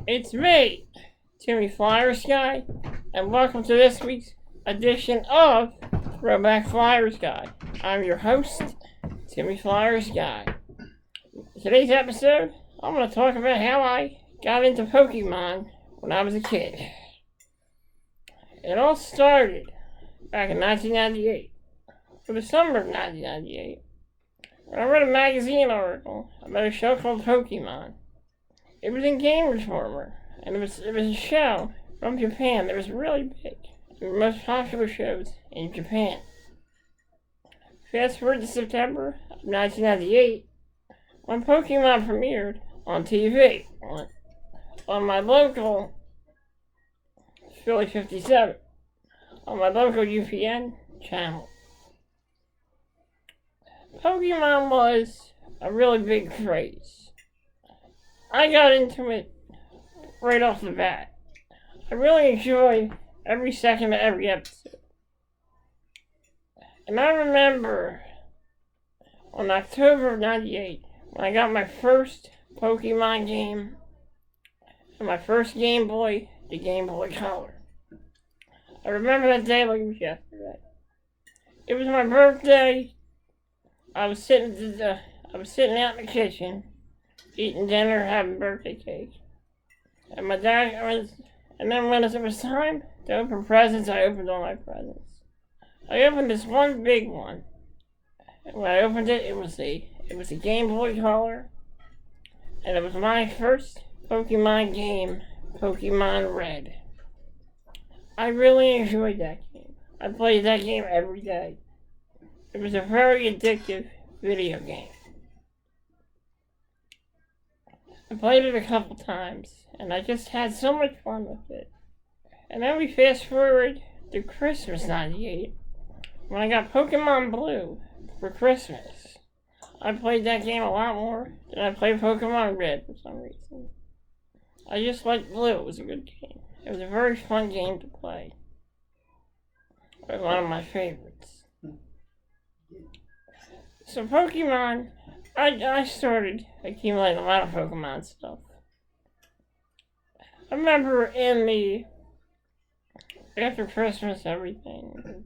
It's me, Flyersguy, and welcome to this week's edition of Throwback Flyersguy. I'm your host, Flyersguy. Today's episode, I'm going to talk about how I got into Pokemon when I was a kid. It all started back in 1998, for the summer of 1998, when I read a magazine article about a show called Pokemon. It was in Game Informer, and it was a show from Japan that was really big. It was the most popular shows in Japan. Fast forward to September of 1998, when Pokemon premiered on TV on my local Philly 57, on my local UPN channel. Pokemon was a really big craze. I got into it right off the bat. I really enjoyed every second of every episode. And I remember on October of 98, when I got my first Pokemon game, and my first Game Boy, the Game Boy Color. I remember that day like it was yesterday. It was my birthday. I was sitting out in the kitchen, eating dinner, having birthday cake. And my dad and then when it was time to open presents, I opened all my presents. I opened this one big one. And when I opened it, it was a Game Boy Color. And it was my first Pokemon game, Pokemon Red. I really enjoyed that game. I played that game every day. It was a very addictive video game. I played it a couple times, and I just had so much fun with it. And then we fast forward to Christmas '98, when I got Pokemon Blue for Christmas. I played that game a lot more than I played Pokemon Red for some reason. I just liked Blue. It was a good game. It was a very fun game to play. It was one of my favorites. So Pokemon, I started accumulating a lot of Pokemon stuff. I remember after Christmas, everything,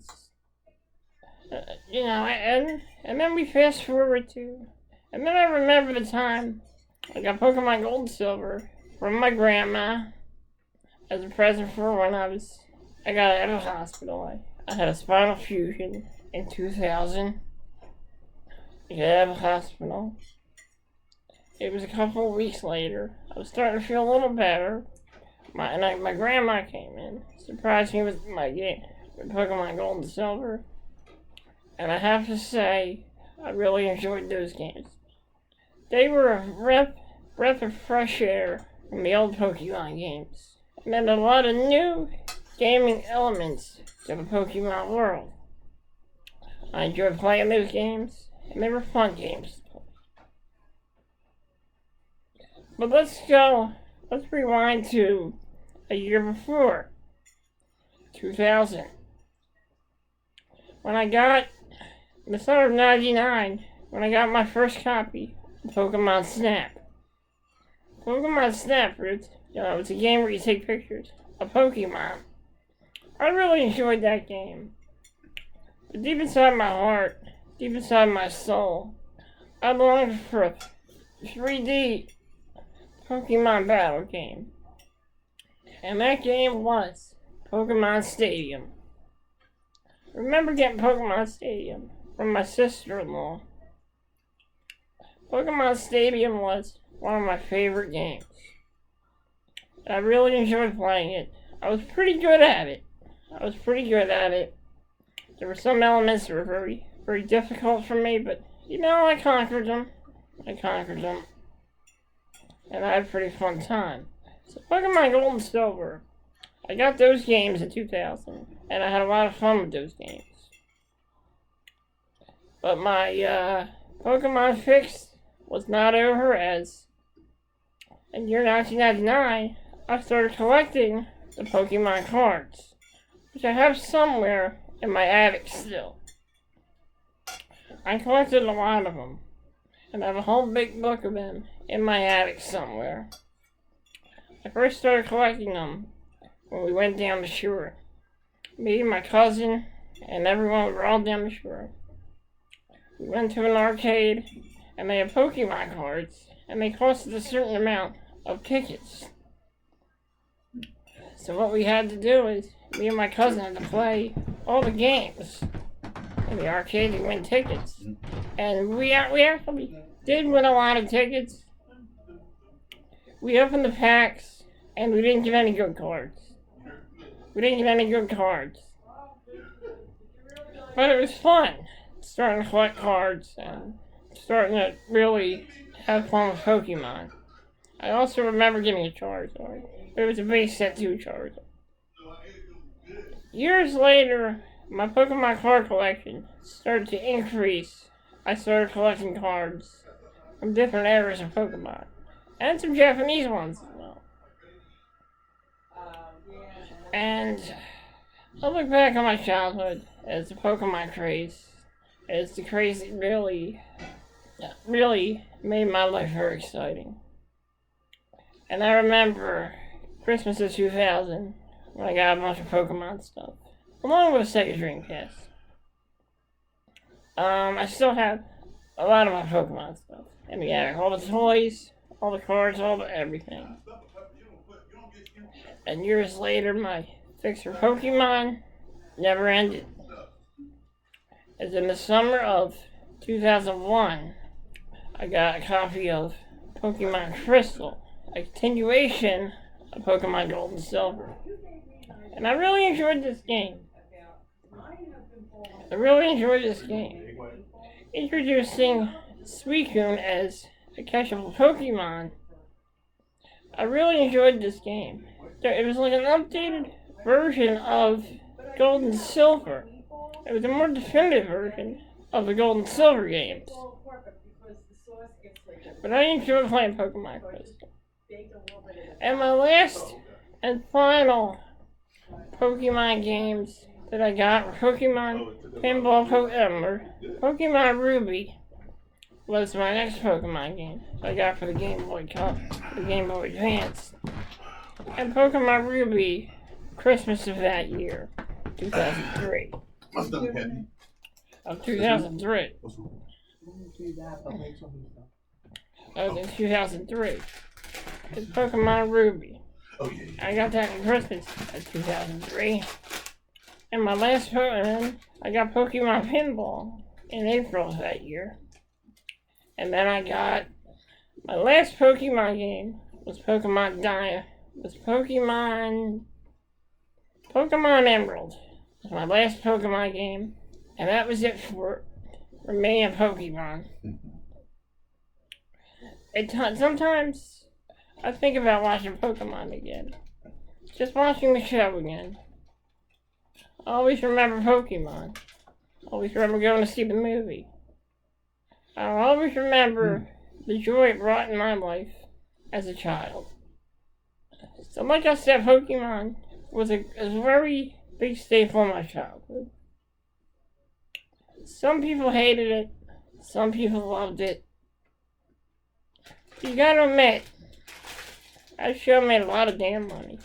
and then we fast forward and then I remember the time I got Pokemon Gold and Silver from my grandma as a present for when I got out of the hospital. I had a spinal fusion in 2000. I got out of the hospital. It was a couple of weeks later. I was starting to feel a little better. My grandma came in, surprised me with my game, with Pokemon Gold and Silver. And I have to say, I really enjoyed those games. They were a breath of fresh air from the old Pokemon games. And then a lot of new gaming elements to the Pokemon world. I enjoyed playing those games, and they were fun games to play. But let's rewind to a year before, 2000. In the summer of '99, when I got my first copy of Pokemon Snap. Pokemon Snap, it's a game where you take pictures of Pokemon. I really enjoyed that game. But deep inside my heart, deep inside my soul, I longed for a 3D Pokemon battle game. And that game was Pokemon Stadium. I remember getting Pokemon Stadium from my sister-in-law. Pokemon Stadium was one of my favorite games. I really enjoyed playing it. I was pretty good at it. There were some elements that were very, very difficult for me, but I conquered them. And I had a pretty fun time. So Pokemon Gold and Silver, I got those games in 2000, and I had a lot of fun with those games. But my Pokemon fix was not over, as in year 1999, I started collecting the Pokemon cards, which I have somewhere in my attic still. I collected a lot of them, and I have a whole big book of them in my attic somewhere. I first started collecting them when we went down the shore. Me, my cousin, and everyone were all down the shore. We went to an arcade, and they had Pokemon cards, and they costed a certain amount of tickets. So what we had to do is, me and my cousin had to play all the games in the arcade to win tickets. And we actually did win a lot of tickets. We opened the packs, and we didn't get any good cards. But it was fun, starting to collect cards and starting to really have fun with Pokemon. I also remember getting a Charizard. It was a base set 2 Charizard. Years later, my Pokemon card collection started to increase. I started collecting cards from different eras of Pokemon, and some Japanese ones as well. And I look back on my childhood as the Pokemon craze, as the craze that really made my life very exciting. And I remember Christmas of 2000 when I got a bunch of Pokemon stuff, along with a Sega Dreamcast. I still have a lot of my Pokemon stuff. I mean, yeah, all the toys, all the cards, all the everything. And years later, my fix for Pokemon never ended. As in the summer of 2001, I got a copy of Pokemon Crystal, a continuation of Pokemon Gold and Silver. And I really enjoyed this game. Introducing Suicune as a catchable Pokemon, I really enjoyed this game. It was like an updated version of Gold and Silver. It was a more definitive version of the Gold and Silver games. But I enjoyed playing Pokemon Crystal. And my last and final Pokemon games that I got were Pokemon Pinball Pokemon Ruby was my next Pokemon game I got for the Game Boy Cup, the Game Boy Advance. And Pokemon Ruby, Christmas of that year, 2003. Of 2003. That was in 2003. It's Pokemon Ruby. I got that in Christmas of 2003. And my last Pokemon, I got Pokemon Pinball in April of that year. And then I got my last Pokemon game was Pokemon Emerald. It was my last Pokemon game, and that was it for me and Pokemon. Sometimes I think about watching Pokemon again. Just watching the show again. I always remember Pokemon. I always remember going to see the movie. I always remember the joy it brought in my life as a child. So like I said, Pokemon was a very big staple in my childhood. Some people hated it. Some people loved it. You gotta admit, that show made a lot of damn money.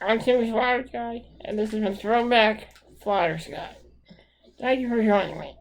I'm Timmy Flyersguy, and this has been Throwback Flyersguy. Thank you for joining me.